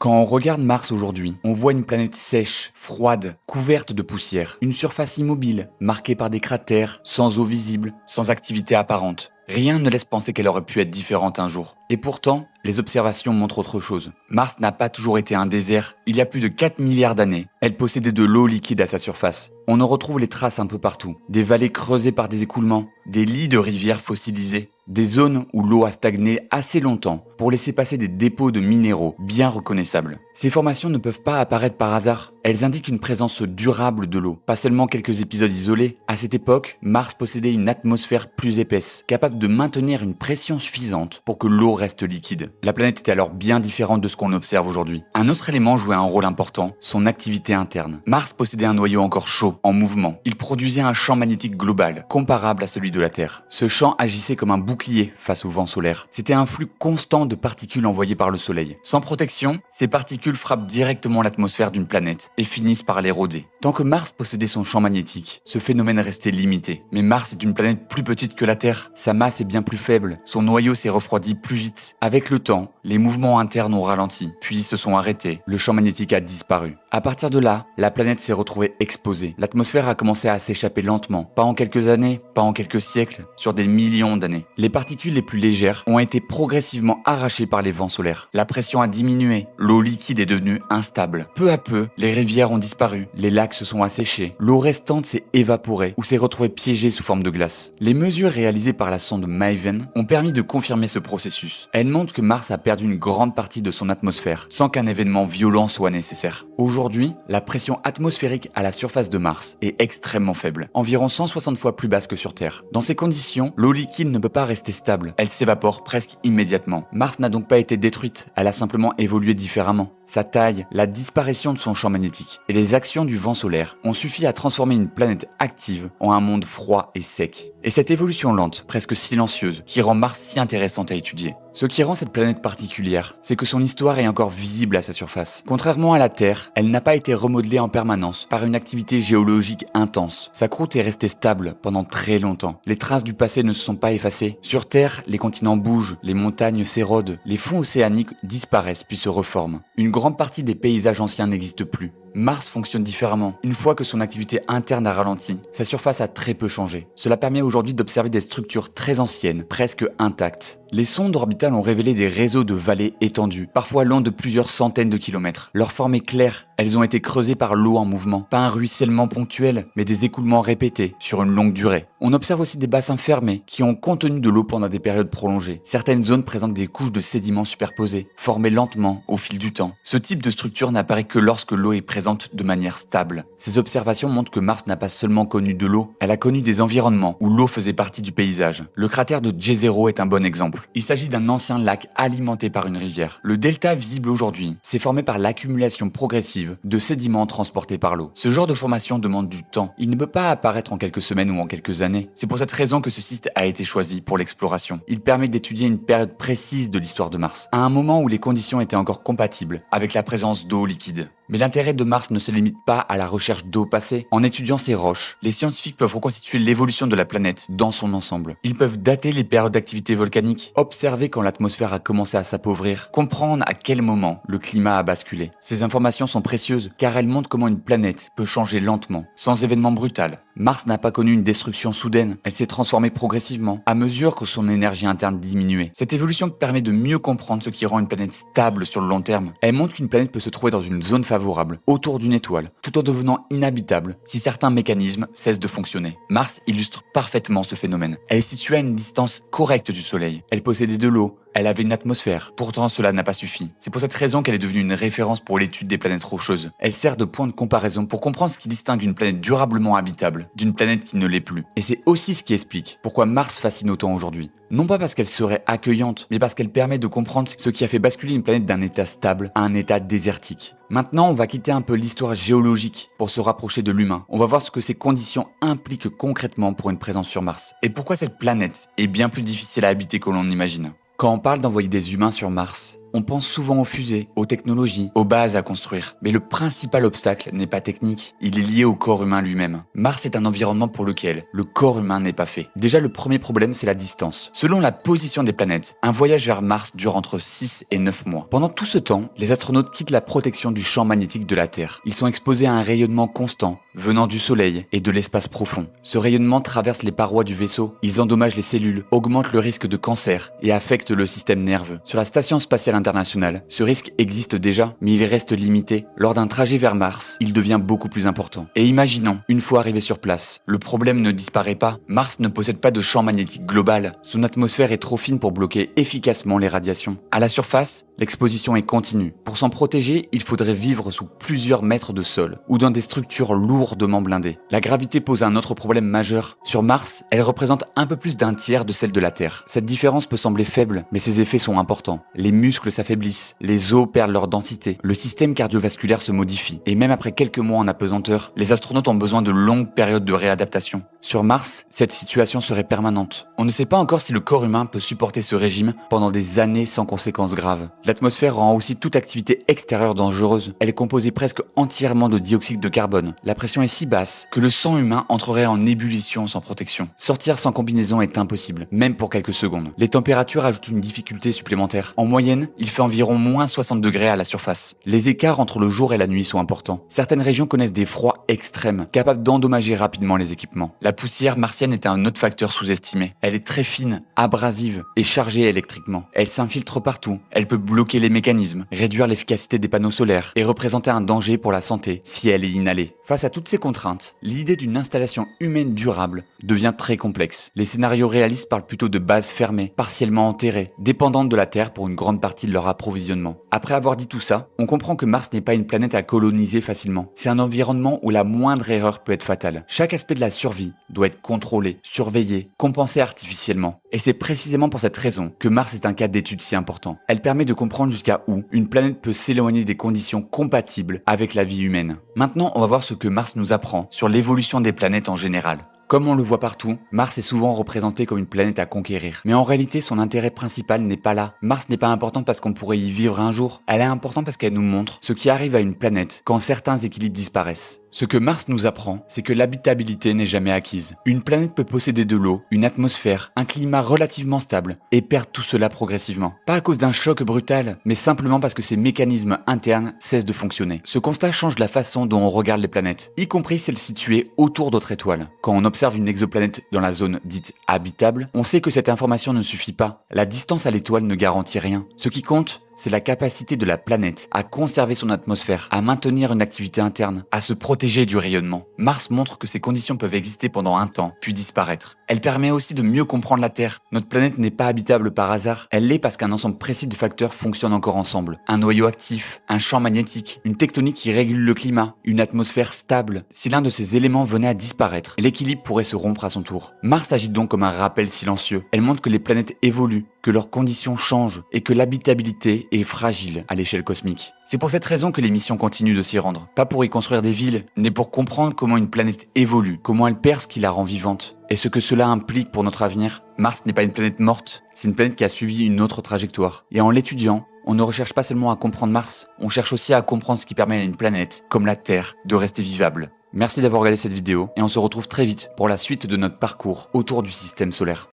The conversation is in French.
Quand on regarde Mars aujourd'hui, on voit une planète sèche, froide, couverte de poussière, une surface immobile, marquée par des cratères, sans eau visible, sans activité apparente. Rien ne laisse penser qu'elle aurait pu être différente un jour. Et pourtant, les observations montrent autre chose. Mars n'a pas toujours été un désert. Il y a plus de 4 milliards d'années, elle possédait de l'eau liquide à sa surface. On en retrouve les traces un peu partout. Des vallées creusées par des écoulements, des lits de rivières fossilisés, des zones où l'eau a stagné assez longtemps pour laisser passer des dépôts de minéraux bien reconnaissables. Ces formations ne peuvent pas apparaître par hasard. Elles indiquent une présence durable de l'eau, pas seulement quelques épisodes isolés. À cette époque, Mars possédait une atmosphère plus épaisse, capable de maintenir une pression suffisante pour que l'eau reste liquide. La planète était alors bien différente de ce qu'on observe aujourd'hui. Un autre élément jouait un rôle important, son activité interne. Mars possédait un noyau encore chaud, en mouvement. Il produisait un champ magnétique global, comparable à celui de la Terre. Ce champ agissait comme un bouclier face au vent solaire. C'était un flux constant de particules envoyées par le Soleil. Sans protection, ces particules frappent directement l'atmosphère d'une planète et finissent par l'éroder. Tant que Mars possédait son champ magnétique, ce phénomène restait limité. Mais Mars est une planète plus petite que la Terre. Sa masse est bien plus faible. Son noyau s'est refroidi plus vite. Avec le temps, les mouvements internes ont ralenti, puis se sont arrêtés. Le champ magnétique a disparu. À partir de là, la planète s'est retrouvée exposée. L'atmosphère a commencé à s'échapper lentement. Pas en quelques années, pas en quelques siècles, sur des millions d'années. Les particules les plus légères ont été progressivement arrachées par les vents solaires. La pression a diminué. L'eau liquide est devenue instable. Peu à peu, les rivières ont disparu. Les lacs se sont asséchés. L'eau restante s'est évaporée ou s'est retrouvée piégée sous forme de glace. Les mesures réalisées par la sonde MAVEN ont permis de confirmer ce processus. Elles montrent que Mars a perdu une grande partie de son atmosphère sans qu'un événement violent soit nécessaire. Aujourd'hui, la pression atmosphérique à la surface de Mars est extrêmement faible, environ 160 fois plus basse que sur Terre. Dans ces conditions, l'eau liquide ne peut pas rester stable, elle s'évapore presque immédiatement. Mars n'a donc pas été détruite, elle a simplement évolué différemment. Sa taille, la disparition de son champ magnétique et les actions du vent solaire ont suffi à transformer une planète active en un monde froid et sec. Et cette évolution lente, presque silencieuse, qui rend Mars si intéressante à étudier. Ce qui rend cette planète particulière, c'est que son histoire est encore visible à sa surface. Contrairement à la Terre, elle n'a pas été remodelée en permanence par une activité géologique intense. Sa croûte est restée stable pendant très longtemps. Les traces du passé ne se sont pas effacées. Sur Terre, les continents bougent, les montagnes s'érodent, les fonds océaniques disparaissent puis se reforment. Une grande partie des paysages anciens n'existent plus. Mars fonctionne différemment. Une fois que son activité interne a ralenti, sa surface a très peu changé. Cela permet aujourd'hui d'observer des structures très anciennes, presque intactes. Les sondes orbitales ont révélé des réseaux de vallées étendues, parfois longs de plusieurs centaines de kilomètres. Leur forme est claire, elles ont été creusées par l'eau en mouvement. Pas un ruissellement ponctuel, mais des écoulements répétés sur une longue durée. On observe aussi des bassins fermés qui ont contenu de l'eau pendant des périodes prolongées. Certaines zones présentent des couches de sédiments superposées, formées lentement au fil du temps. Ce type de structure n'apparaît que lorsque l'eau est présente de manière stable. Ces observations montrent que Mars n'a pas seulement connu de l'eau, elle a connu des environnements où l'eau faisait partie du paysage. Le cratère de Jezero est un bon exemple. Il s'agit d'un ancien lac alimenté par une rivière. Le delta visible aujourd'hui s'est formé par l'accumulation progressive de sédiments transportés par l'eau. Ce genre de formation demande du temps. Il ne peut pas apparaître en quelques semaines ou en quelques années. C'est pour cette raison que ce site a été choisi pour l'exploration. Il permet d'étudier une période précise de l'histoire de Mars, à un moment où les conditions étaient encore compatibles avec la présence d'eau liquide. Mais l'intérêt de Mars ne se limite pas à la recherche d'eau passée. En étudiant ces roches, les scientifiques peuvent reconstituer l'évolution de la planète dans son ensemble. Ils peuvent dater les périodes d'activité volcanique, observer quand l'atmosphère a commencé à s'appauvrir, comprendre à quel moment le climat a basculé. Ces informations sont précieuses car elles montrent comment une planète peut changer lentement, sans événement brutal. Mars n'a pas connu une destruction soudaine, elle s'est transformée progressivement, à mesure que son énergie interne diminuait. Cette évolution permet de mieux comprendre ce qui rend une planète stable sur le long terme. Elle montre qu'une planète peut se trouver dans une zone favorable, autour d'une étoile, tout en devenant inhabitable si certains mécanismes cessent de fonctionner. Mars illustre parfaitement ce phénomène. Elle est située à une distance correcte du Soleil. Elle possédait de l'eau, elle avait une atmosphère, pourtant cela n'a pas suffi. C'est pour cette raison qu'elle est devenue une référence pour l'étude des planètes rocheuses. Elle sert de point de comparaison pour comprendre ce qui distingue une planète durablement habitable d'une planète qui ne l'est plus. Et c'est aussi ce qui explique pourquoi Mars fascine autant aujourd'hui. Non pas parce qu'elle serait accueillante, mais parce qu'elle permet de comprendre ce qui a fait basculer une planète d'un état stable à un état désertique. Maintenant, on va quitter un peu l'histoire géologique pour se rapprocher de l'humain. On va voir ce que ces conditions impliquent concrètement pour une présence sur Mars. Et pourquoi cette planète est bien plus difficile à habiter que l'on imagine. Quand on parle d'envoyer des humains sur Mars, On pense souvent aux fusées, aux technologies, aux bases à construire. Mais le principal obstacle n'est pas technique, il est lié au corps humain lui-même. Mars est un environnement pour lequel le corps humain n'est pas fait. Déjà, le premier problème, c'est la distance. Selon la position des planètes, un voyage vers Mars dure entre 6 et 9 mois. Pendant tout ce temps, les astronautes quittent la protection du champ magnétique de la Terre. Ils sont exposés à un rayonnement constant, venant du Soleil et de l'espace profond. Ce rayonnement traverse les parois du vaisseau, ils endommagent les cellules, augmentent le risque de cancer et affectent le système nerveux. Sur la Station spatiale internationale, ce risque existe déjà, mais il reste limité. Lors d'un trajet vers Mars, il devient beaucoup plus important. Et imaginons, une fois arrivé sur place, le problème ne disparaît pas. Mars ne possède pas de champ magnétique global. Son atmosphère est trop fine pour bloquer efficacement les radiations. À la surface, l'exposition est continue. Pour s'en protéger, il faudrait vivre sous plusieurs mètres de sol ou dans des structures lourdement blindées. La gravité pose un autre problème majeur. Sur Mars, elle représente un peu plus d'un tiers de celle de la Terre. Cette différence peut sembler faible, mais ses effets sont importants. Les muscles s'affaiblissent, les os perdent leur densité, le système cardiovasculaire se modifie. Et même après quelques mois en apesanteur, les astronautes ont besoin de longues périodes de réadaptation. Sur Mars, cette situation serait permanente. On ne sait pas encore si le corps humain peut supporter ce régime pendant des années sans conséquences graves. L'atmosphère rend aussi toute activité extérieure dangereuse. Elle est composée presque entièrement de dioxyde de carbone. La pression est si basse que le sang humain entrerait en ébullition sans protection. Sortir sans combinaison est impossible, même pour quelques secondes. Les températures ajoutent une difficulté supplémentaire. En moyenne, il fait environ moins 60 degrés à la surface. Les écarts entre le jour et la nuit sont importants. Certaines régions connaissent des froids extrêmes, capables d'endommager rapidement les équipements. La poussière martienne est un autre facteur sous-estimé. Elle est très fine, abrasive et chargée électriquement. Elle s'infiltre partout. Elle peut bloquer les mécanismes, réduire l'efficacité des panneaux solaires et représenter un danger pour la santé si elle est inhalée. Face à toutes ces contraintes, l'idée d'une installation humaine durable devient très complexe. Les scénarios réalistes parlent plutôt de bases fermées, partiellement enterrées, dépendantes de la Terre pour une grande partie de leur approvisionnement. Après avoir dit tout ça, on comprend que Mars n'est pas une planète à coloniser facilement. C'est un environnement où la moindre erreur peut être fatale. Chaque aspect de la survie doit être contrôlé, surveillé, compensé artificiellement. Et c'est précisément pour cette raison que Mars est un cas d'étude si important. Elle permet de comprendre jusqu'à où une planète peut s'éloigner des conditions compatibles avec la vie humaine. Maintenant, on va voir ce que Mars nous apprend sur l'évolution des planètes en général. Comme on le voit partout, Mars est souvent représenté comme une planète à conquérir. Mais en réalité, son intérêt principal n'est pas là. Mars n'est pas importante parce qu'on pourrait y vivre un jour. Elle est importante parce qu'elle nous montre ce qui arrive à une planète quand certains équilibres disparaissent. Ce que Mars nous apprend, c'est que l'habitabilité n'est jamais acquise. Une planète peut posséder de l'eau, une atmosphère, un climat relativement stable et perdre tout cela progressivement. Pas à cause d'un choc brutal, mais simplement parce que ses mécanismes internes cessent de fonctionner. Ce constat change la façon dont on regarde les planètes, y compris celles situées autour d'autres étoiles. Quand on observe une exoplanète dans la zone dite habitable, on sait que cette information ne suffit pas. La distance à l'étoile ne garantit rien. Ce qui compte, c'est la capacité de la planète à conserver son atmosphère, à maintenir une activité interne, à se protéger du rayonnement. Mars montre que ces conditions peuvent exister pendant un temps, puis disparaître. Elle permet aussi de mieux comprendre la Terre. Notre planète n'est pas habitable par hasard, elle l'est parce qu'un ensemble précis de facteurs fonctionne encore ensemble. Un noyau actif, un champ magnétique, une tectonique qui régule le climat, une atmosphère stable. Si l'un de ces éléments venait à disparaître, l'équilibre pourrait se rompre à son tour. Mars agit donc comme un rappel silencieux. Elle montre que les planètes évoluent, que leurs conditions changent et que l'habitabilité est fragile à l'échelle cosmique. C'est pour cette raison que les missions continuent de s'y rendre. Pas pour y construire des villes, mais pour comprendre comment une planète évolue, comment elle perd ce qui la rend vivante, et ce que cela implique pour notre avenir. Mars n'est pas une planète morte, c'est une planète qui a suivi une autre trajectoire. Et en l'étudiant, on ne recherche pas seulement à comprendre Mars, on cherche aussi à comprendre ce qui permet à une planète, comme la Terre, de rester vivable. Merci d'avoir regardé cette vidéo, et on se retrouve très vite pour la suite de notre parcours autour du système solaire.